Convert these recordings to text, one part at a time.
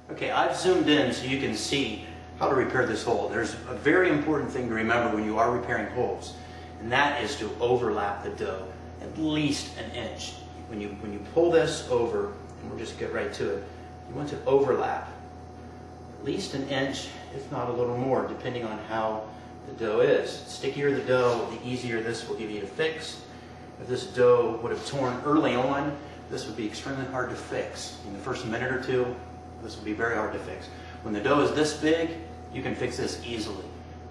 Okay, I've zoomed in so you can see how to repair this hole. There's a very important thing to remember when you are repairing holes, and that is to overlap the dough at least an inch. When you pull this over, and we'll just get right to it, you want to overlap at least an inch, if not a little more, depending on how the dough is. The stickier the dough, the easier this will give you to fix. If this dough would have torn early on, this would be extremely hard to fix. In the first minute or two, this would be very hard to fix. When the dough is this big, you can fix this easily.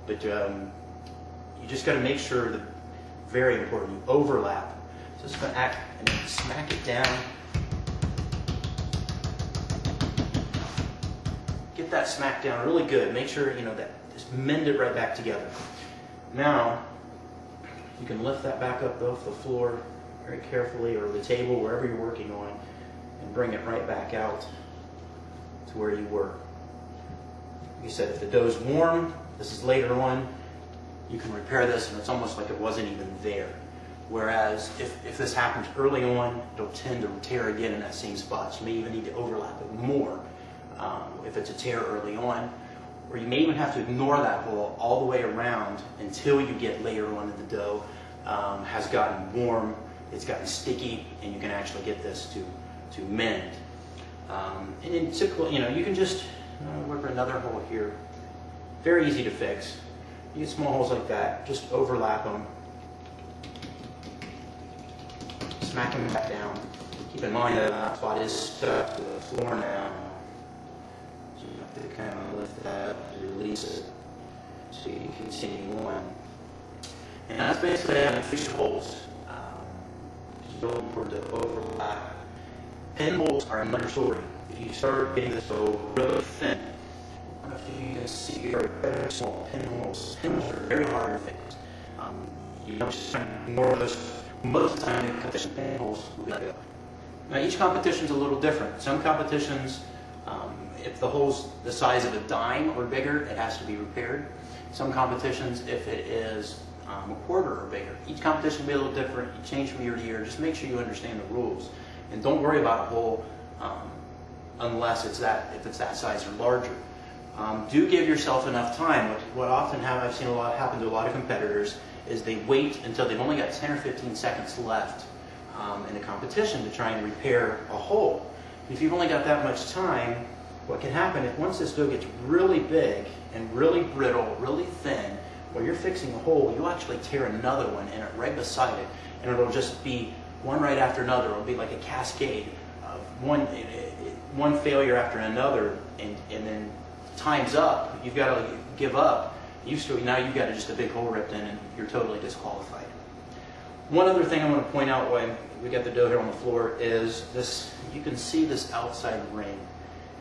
But you just got to make sure that, very important, you overlap. So just act and smack it down. Get that smack down really good. Make sure, that just mend it right back together. Now, you can lift that back up off the floor very carefully, or the table, wherever you're working on, and bring it right back out to where you were. Like you said, if the dough's warm, this is later on, you can repair this and it's almost like it wasn't even there. Whereas if this happens early on, it'll tend to tear again in that same spot. So you may even need to overlap it more if it's a tear early on. Or you may even have to ignore that hole all the way around until you get later on in the dough has gotten warm, it's gotten sticky, and you can actually get this to mend. And in typical, you can just work another hole here. Very easy to fix. You get small holes like that, just overlap them. Smack them back down. Keep in mind that spot is stuck to the floor now. So you have to kind of lift that up to release it so you can continue on. And that's basically how to fix holes. It's really important to overlap. Pinholes are another story. If you start getting this dough really thin, you can see very small pinholes. Pinholes are very hard to fix. You don't just ignore those. Most of the time, in competition, pinholes will be let go. Now, each competition is a little different. Some competitions, if the hole's the size of a dime or bigger, it has to be repaired. Some competitions, if it is a quarter or bigger. Each competition will be a little different. You change from year to year. Just make sure you understand the rules. And don't worry about a hole unless if it's that size or larger. Do give yourself enough time. What often I've seen happen to a lot of competitors is they wait until they've only got 10 or 15 seconds left in the competition to try and repair a hole. If you've only got that much time, what can happen is once this dough gets really big and really brittle, really thin, while you're fixing a hole, you'll actually tear another one in it right beside it, and it'll just be one right after another. It'll be like a cascade of one failure after another, and then time's up. You've got to give up. Now you've got just a big hole ripped in, and you're totally disqualified. One other thing I want to point out when we got the dough here on the floor is this. You can see this outside ring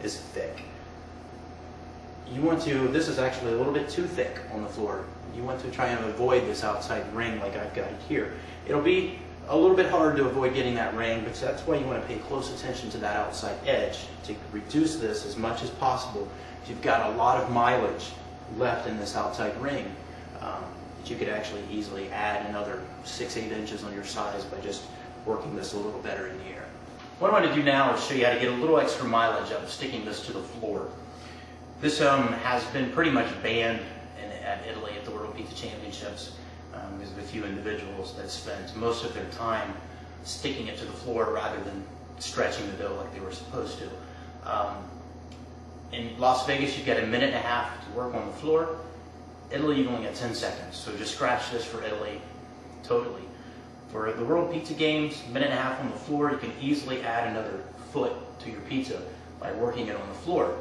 is thick. This is actually a little bit too thick on the floor. You want to try and avoid this outside ring like I've got it here. It'll be a little bit hard to avoid getting that ring, but that's why you want to pay close attention to that outside edge to reduce this as much as possible. You've got a lot of mileage left in this outside ring that you could actually easily add another 6-8 inches on your size by just working this a little better in the air. What I want to do now is show you how to get a little extra mileage out of sticking this to the floor. This has been pretty much banned at Italy at the World Pizza Championships. There's a few individuals that spent most of their time sticking it to the floor rather than stretching the dough like they were supposed to. In Las Vegas, you've got a minute and a half to work on the floor. Italy, you've only got 10 seconds. So just scratch this for Italy totally. For the World Pizza Games, minute and a half on the floor, you can easily add another foot to your pizza by working it on the floor.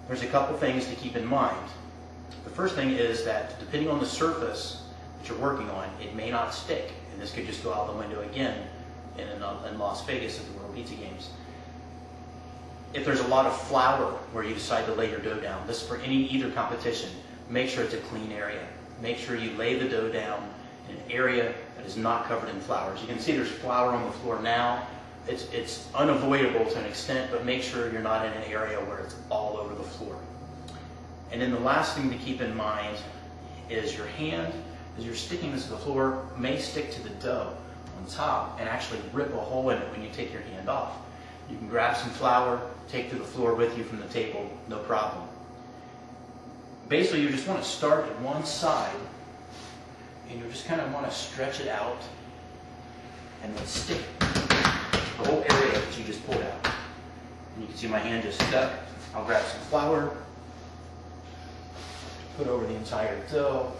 There's a couple things to keep in mind. The first thing is that depending on the surface that you're working on, it may not stick. And this could just go out the window again in Las Vegas at the World Pizza Games. If there's a lot of flour where you decide to lay your dough down, this is for either competition, make sure it's a clean area. Make sure you lay the dough down in an area that is not covered in flour. As you can see, there's flour on the floor now. It's unavoidable to an extent, but make sure you're not in an area where it's all over the floor. And then the last thing to keep in mind is your hand, as you're sticking this to the floor, may stick to the dough on top and actually rip a hole in it when you take your hand off. You can grab some flour, take to the floor with you from the table, no problem. Basically, you just want to start at one side, and you just kind of want to stretch it out, and then stick the whole area that you just pulled out. And you can see my hand just stuck. I'll grab some flour, put over the entire dough.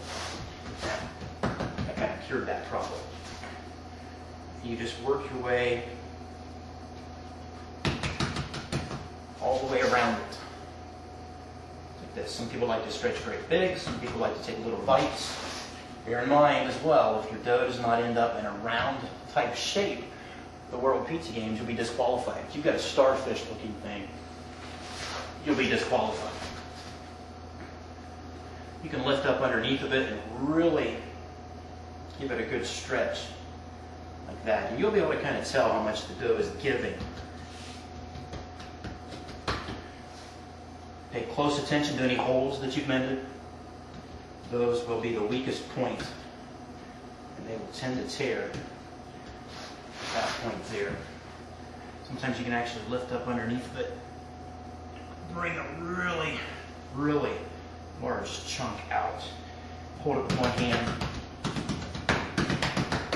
I kind of cured that problem. You just work your way all the way around it. Like this. Some people like to stretch very big, some people like to take little bites. Bear in mind as well, if your dough does not end up in a round type shape, the World Pizza Games, you'll be disqualified. If you've got a starfish looking thing, you'll be disqualified. You can lift up underneath of it and really give it a good stretch like that. And you'll be able to kind of tell how much the dough is giving. Pay close attention to any holes that you've mended. Those will be the weakest point, and they will tend to tear at that point there. Sometimes you can actually lift up underneath of it, bring a really, really large chunk out. Hold it with one hand,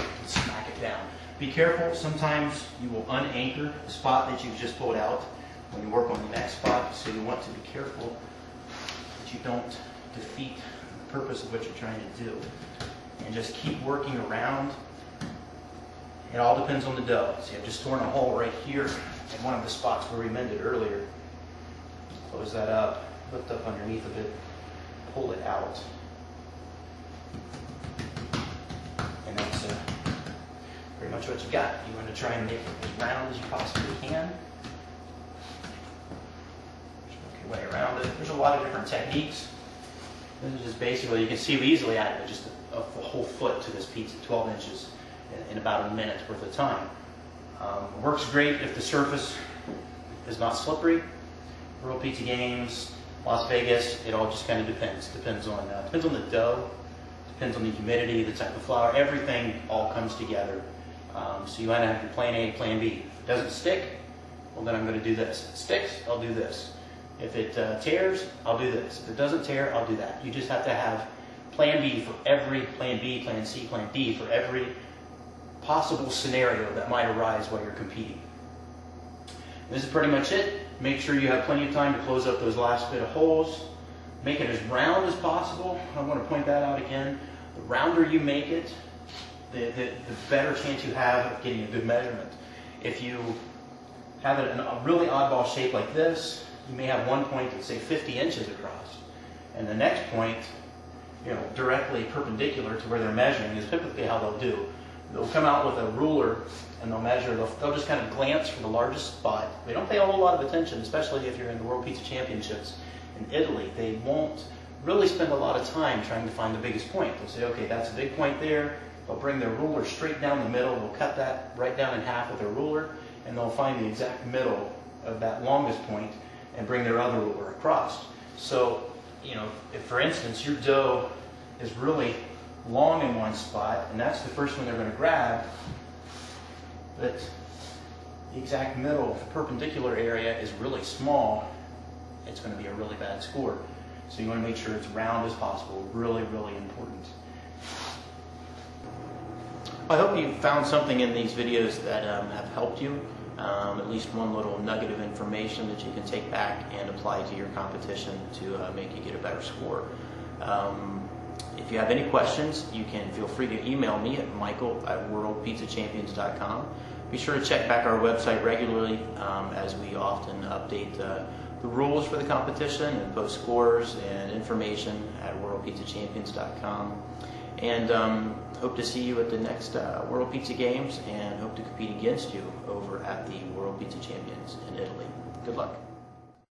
and smack it down. Be careful, sometimes you will unanchor the spot that you've just pulled out when you work on the next spot, so you want to be careful that you don't defeat the purpose of what you're trying to do. And just keep working around. It all depends on the dough. See, I've just torn a hole right here in one of the spots where we mended earlier. Close that up, lift up underneath of it, pull it out. And that's pretty much what you got. You want to try and make it as round as you possibly can. Just work your way around it. There's a lot of different techniques. This is just basically, you can see we easily added just a whole foot to this pizza, 12 inches, in about a minute's worth of time. Works great if the surface is not slippery. World Pizza Games, Las Vegas, it all just kind of depends. Depends on the dough, depends on the humidity, the type of flour, everything all comes together. So you want to have your plan A, plan B. If it doesn't stick, well then I'm going to do this. If it sticks, I'll do this. If it tears, I'll do this. If it doesn't tear, I'll do that. You just have to have plan B for every plan B, plan C, plan D for every possible scenario that might arise while you're competing. This is pretty much it. Make sure you have plenty of time to close up those last bit of holes. Make it as round as possible. I want to point that out again. The rounder you make it, the better chance you have of getting a good measurement. If you have it in a really oddball shape like this, you may have one point that's say 50 inches across, and the next point, directly perpendicular to where they're measuring is typically how they'll do. They'll come out with a ruler and they'll measure. They'll just kind of glance for the largest spot. They don't pay a whole lot of attention, especially if you're in the World Pizza Championships in Italy. They won't really spend a lot of time trying to find the biggest point. They'll say, okay, that's a big point there. They'll bring their ruler straight down the middle. They'll cut that right down in half with their ruler, and they'll find the exact middle of that longest point and bring their other ruler across. So, if for instance your dough is really long in one spot, and that's the first one they're going to grab, but the exact middle, the perpendicular area is really small, it's going to be a really bad score. So you want to make sure it's round as possible. Really, really important. I hope you found something in these videos that have helped you. At least one little nugget of information that you can take back and apply to your competition to make you get a better score. If you have any questions, you can feel free to email me at michael@worldpizzachampions.com. Be sure to check back our website regularly as we often update the rules for the competition and post scores and information at worldpizzachampions.com. And hope to see you at the next World Pizza Games, and hope to compete against you over at the World Pizza Champions in Italy. Good luck.